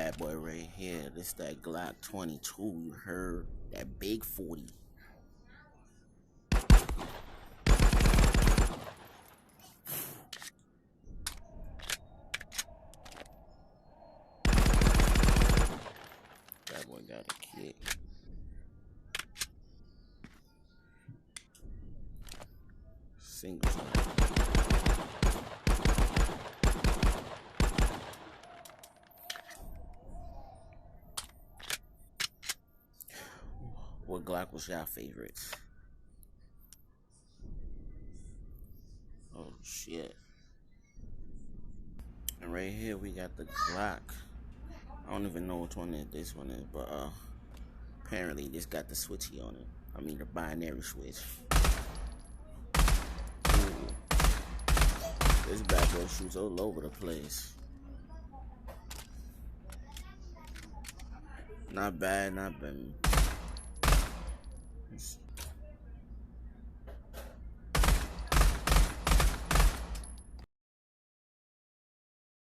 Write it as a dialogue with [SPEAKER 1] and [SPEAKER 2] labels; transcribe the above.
[SPEAKER 1] bad boy right here. This that Glock 22. You heard that big 40. That boy got a kick. Single shot. What Glock was your favorites? Oh shit. And right here we got the Glock. I don't even know which one this one is, but apparently this got the switchy on it. I mean the binary switch. Ooh. This bad boy shoots all over the place. Not bad, not bad.